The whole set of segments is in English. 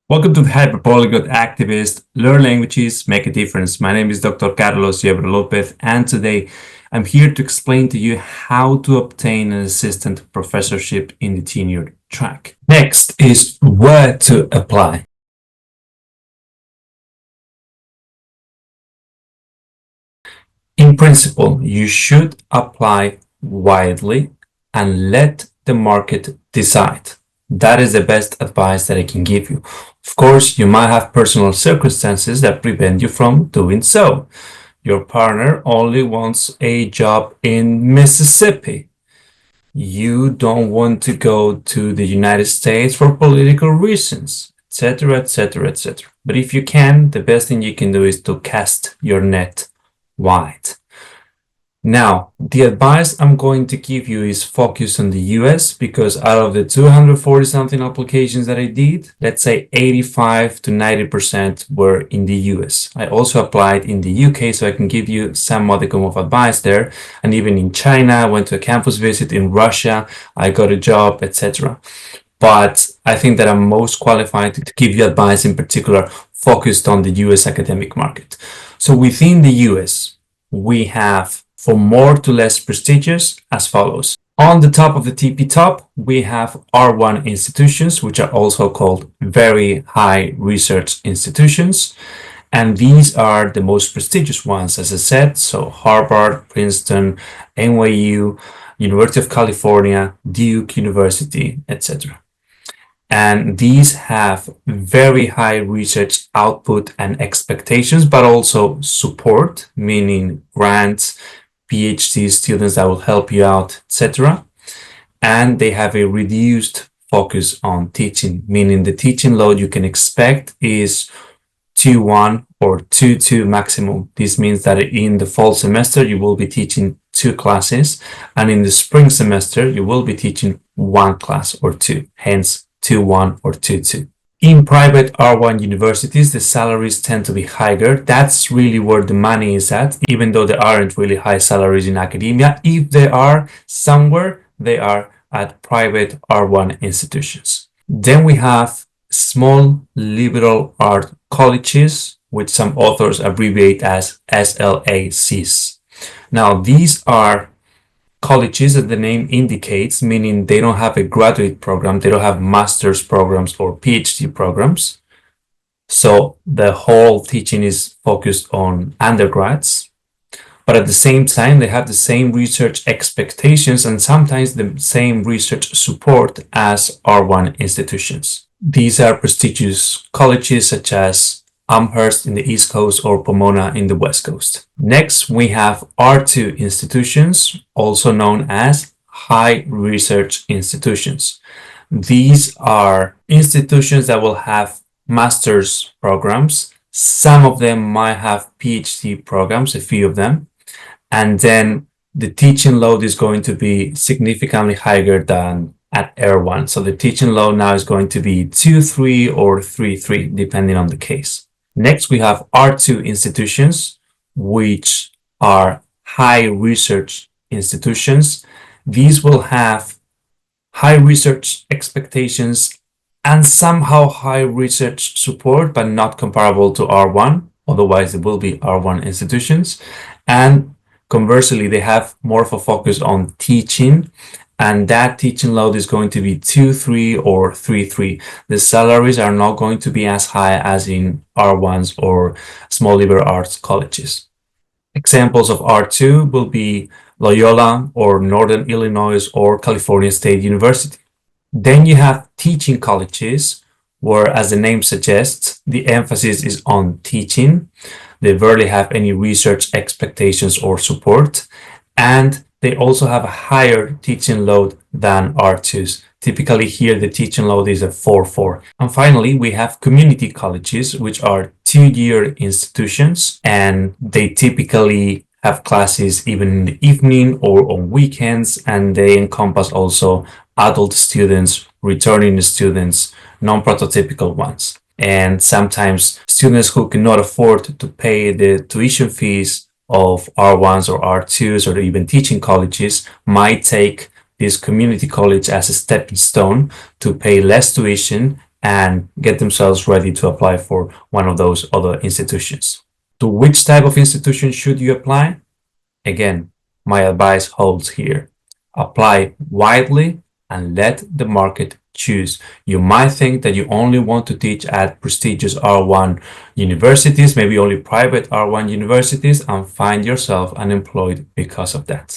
Welcome to the Hyperpolyglot Activist. Learn languages, make a difference. My name is Dr. Carlos Yebra Lopez, and today I'm here to explain to you how to obtain an assistant professorship in the tenured track. Next is where to apply. In principle, you should apply widely and let the market decide. That is the best advice that I can give you. Of course, you might have personal circumstances that prevent you from doing so. Your partner only wants a job in Mississippi. You don't want to go to the United States for political reasons, etc., etc., etc. But if you can, the best thing you can do is to cast your net wide. Now, the advice I'm going to give you is focus on the US because out of the 240 something applications that I did, let's say 85 to 90% were in the US. I also applied in the UK, so I can give you some modicum of advice there. And even in China, I went to a campus visit. In Russia, I got a job, etc. But I think that I'm most qualified to give you advice in particular focused on the US academic market. So within the US, we have from more to less prestigious as follows. On the top of the TP top, we have R1 institutions, which are also called very high research institutions. And these are the most prestigious ones, as I said. So Harvard, Princeton, NYU, University of California, Duke University, etc. And these have very high research output and expectations, but also support, meaning grants, PhD students that will help you out, etc. And they have a reduced focus on teaching, meaning the teaching load you can expect is 2-1 or 2-2 maximum. This means that in the fall semester, you will be teaching 2 classes, and in the spring semester, you will be teaching 1 class or 2, hence 2-1 or 2-2. In private R1 universities, the salaries tend to be higher. That's really where the money is at, even though there aren't really high salaries in academia. If they are somewhere, they are at private R1 institutions. Then we have small liberal art colleges, which some authors abbreviate as SLACs. Now, these are colleges, as the name indicates, meaning they don't have a graduate program, they don't have master's programs or PhD programs. So the whole teaching is focused on undergrads, but at the same time, they have the same research expectations and sometimes the same research support as R1 institutions. These are prestigious colleges such as Amherst in the East Coast or Pomona in the West Coast. Next, we have R2 institutions, also known as high research institutions. These are institutions that will have master's programs. Some of them might have PhD programs, a few of them. And then the teaching load is going to be significantly higher than at R1. So the teaching load now is going to be 2-3 or 3-3, depending on the case. Next, we have R2 institutions, which are high research institutions. These will have high research expectations and somehow high research support, but not comparable to R1. Otherwise, it will be R1 institutions. And conversely, they have more of a focus on teaching, and that teaching load is going to be 2-3 or 3-3. The salaries are not going to be as high as in R1s or small liberal arts colleges. Examples of R2 will be Loyola or Northern Illinois or California State University. Then you have teaching colleges, where, as the name suggests, the emphasis is on teaching. They rarely have any research expectations or support, and they also have a higher teaching load than R2s. Typically here, the teaching load is a 4-4. And finally, we have community colleges, which are 2-year institutions, and they typically have classes even in the evening or on weekends, and they encompass also adult students, returning students, non-prototypical ones. And sometimes students who cannot afford to pay the tuition fees of R1s or R2s or even teaching colleges might take this community college as a stepping stone to pay less tuition and get themselves ready to apply for one of those other institutions. To which type of institution should you apply? Again, my advice holds here. Apply widely and let the market choose. You might think that you only want to teach at prestigious R1 universities, maybe only private R1 universities, and find yourself unemployed because of that.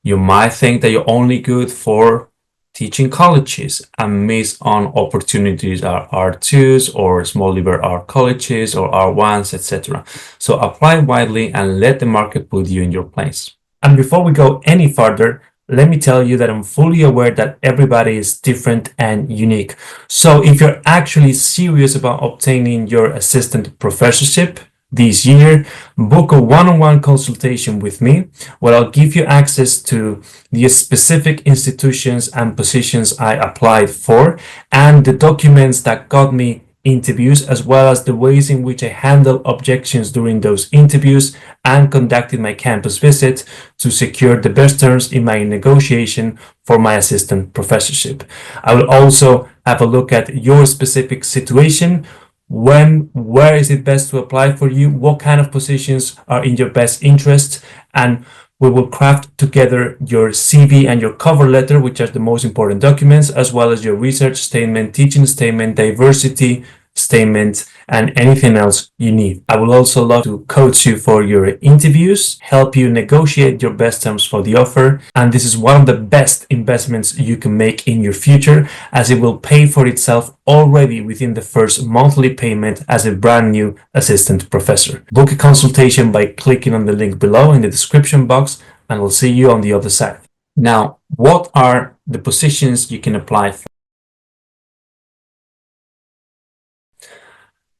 You might think that you're only good for teaching colleges and miss on opportunities at R2s or small liberal art colleges or R1s, etc. So apply widely and let the market put you in your place. And before we go any further, let me tell you that I'm fully aware that everybody is different and unique. So if you're actually serious about obtaining your assistant professorship this year, book a one-on-one consultation with me, where I'll give you access to the specific institutions and positions I applied for and the documents that got me interviews, as well as the ways in which I handle objections during those interviews and conducted my campus visit to secure the best terms in my negotiation for my assistant professorship. I will also have a look at your specific situation. Where is it best to apply for you? What kind of positions are in your best interest? And we will craft together your CV and your cover letter, which are the most important documents, as well as your research statement, teaching statement, diversity statement, and anything else you need. I will also love to coach you for your interviews, help you negotiate your best terms for the offer. And this is one of the best investments you can make in your future, as it will pay for itself already within the first monthly payment as a brand new assistant professor. Book a consultation by clicking on the link below in the description box, and we'll see you on the other side. Now, what are the positions you can apply for?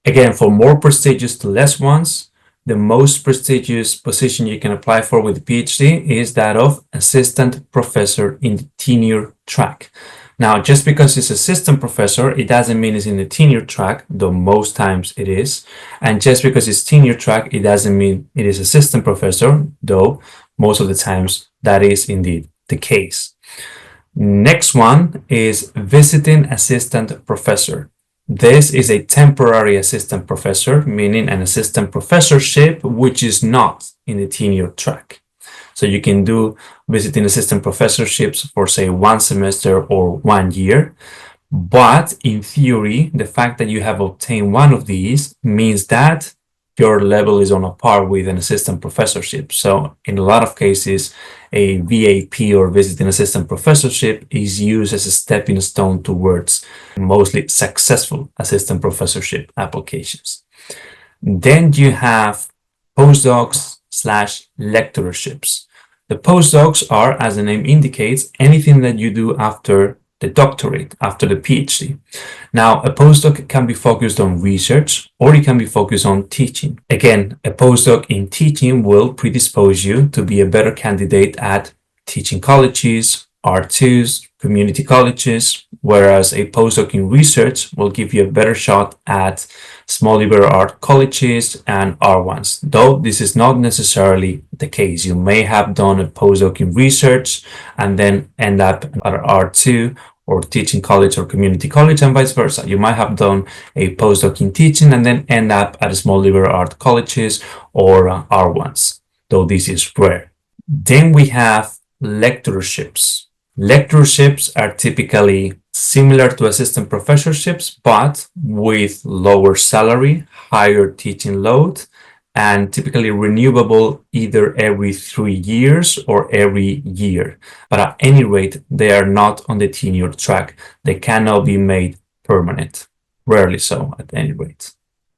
Again, for more prestigious to less ones, the most prestigious position you can apply for with a PhD is that of assistant professor in the tenure track. Now, just because it's assistant professor, it doesn't mean it's in the tenure track, though most times it is. And just because it's tenure track, it doesn't mean it is assistant professor, though most of the times that is indeed the case. Next one is visiting assistant professor. This is a temporary assistant professor, meaning an assistant professorship, which is not in the tenure track. So you can do visiting assistant professorships for, say, 1 semester or 1 year. But in theory, the fact that you have obtained one of these means that your level is on a par with an assistant professorship. So in a lot of cases, a VAP or visiting assistant professorship is used as a stepping stone towards mostly successful assistant professorship applications. Then you have postdocs slash lecturerships. The postdocs are, as the name indicates, anything that you do after the doctorate, after the PhD. Now, a postdoc can be focused on research or it can be focused on teaching. Again, a postdoc in teaching will predispose you to be a better candidate at teaching colleges, R2s, community colleges, whereas a postdoc in research will give you a better shot at small liberal art colleges and R1s, though this is not necessarily the case. You may have done a postdoc in research and then end up at R2 or teaching college or community college, and vice versa. You might have done a postdoc in teaching and then end up at small liberal art colleges or R1s, though this is rare. Then we have lectureships. Lectureships are typically similar to assistant professorships, but with lower salary, higher teaching load, and typically renewable either every 3 years or every year. But at any rate, they are not on the tenure track. They cannot be made permanent. Rarely so, at any rate.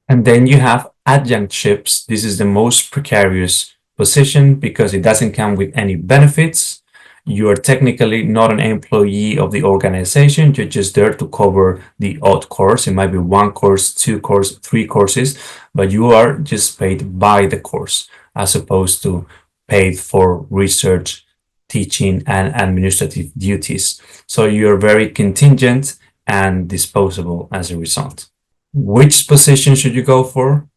And then you have adjunctships. This is the most precarious position because it doesn't come with any benefits. You are technically not an employee of the organization. You're just there to cover the odd course. It might be 1 course, 2 courses, 3 courses, but you are just paid by the course as opposed to paid for research, teaching, and administrative duties. So you're very contingent and disposable as a result. Which position should you go for?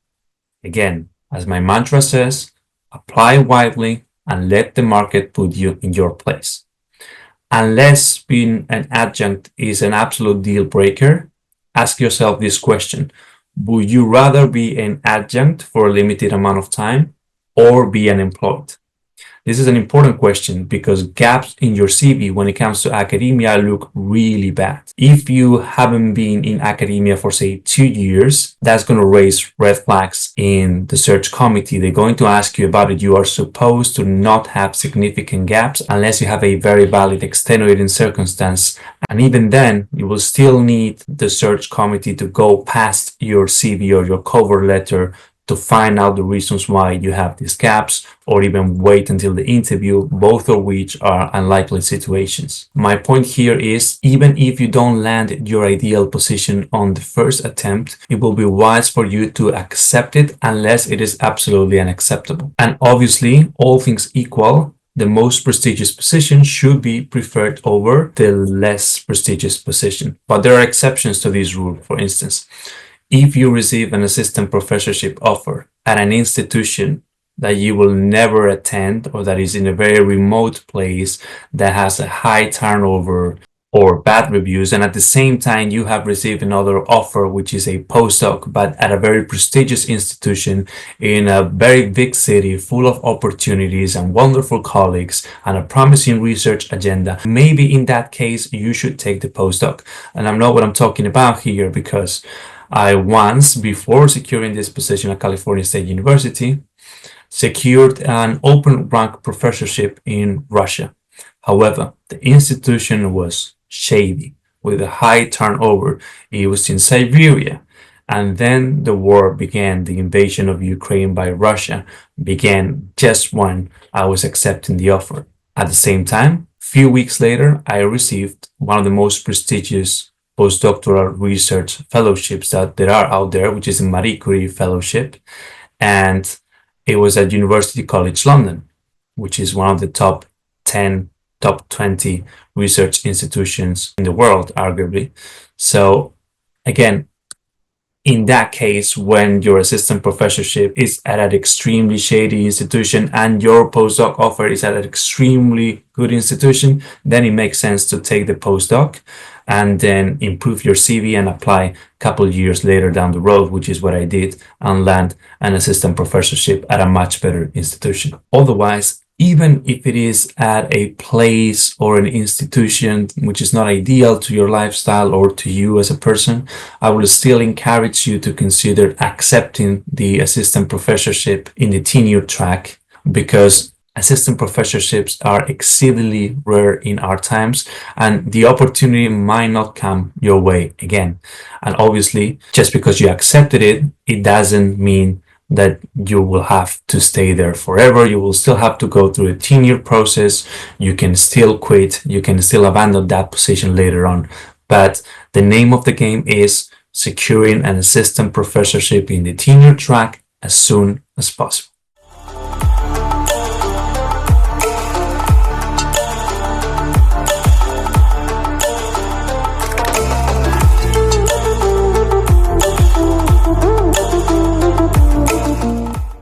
Again, as my mantra says, apply widely and let the market put you in your place. Unless being an adjunct is an absolute deal breaker, ask yourself this question. Would you rather be an adjunct for a limited amount of time or be unemployed? This is an important question because gaps in your CV when it comes to academia look really bad. If you haven't been in academia for say 2 years, that's going to raise red flags in the search committee. They're going to ask you about it. You are supposed to not have significant gaps unless you have a very valid extenuating circumstance. And even then, you will still need the search committee to go past your CV or your cover letter to find out the reasons why you have these gaps, or even wait until the interview, both of which are unlikely situations. My point here is, even if you don't land your ideal position on the first attempt, it will be wise for you to accept it unless it is absolutely unacceptable. And obviously, all things equal, the most prestigious position should be preferred over the less prestigious position. But there are exceptions to this rule. For instance, if you receive an assistant professorship offer at an institution that you will never attend or that is in a very remote place that has a high turnover or bad reviews, and at the same time you have received another offer which is a postdoc but at a very prestigious institution in a very big city full of opportunities and wonderful colleagues and a promising research agenda, maybe in that case you should take the postdoc. And I know what I'm talking about here because I once, before securing this position at California State University, secured an open rank professorship in Russia. However, the institution was shady with a high turnover. It was in Siberia. And then the war began. The invasion of Ukraine by Russia began just when I was accepting the offer. At the same time, a few weeks later, I received one of the most prestigious postdoctoral research fellowships that there are out there, which is a Marie Curie Fellowship. And it was at University College London, which is one of the top 10, top 20 research institutions in the world, arguably. So again, in that case, when your assistant professorship is at an extremely shady institution and your postdoc offer is at an extremely good institution, then it makes sense to take the postdoc and then improve your CV and apply a couple years later down the road, which is what I did, and land an assistant professorship at a much better institution. Otherwise, even if it is at a place or an institution which is not ideal to your lifestyle or to you as a person, I will still encourage you to consider accepting the assistant professorship in the tenure track, because assistant professorships are exceedingly rare in our times and the opportunity might not come your way again. And obviously, just because you accepted it, it doesn't mean that you will have to stay there forever. You will still have to go through a tenure process. You can still quit. You can still abandon that position later on. But the name of the game is securing an assistant professorship in the tenure track as soon as possible.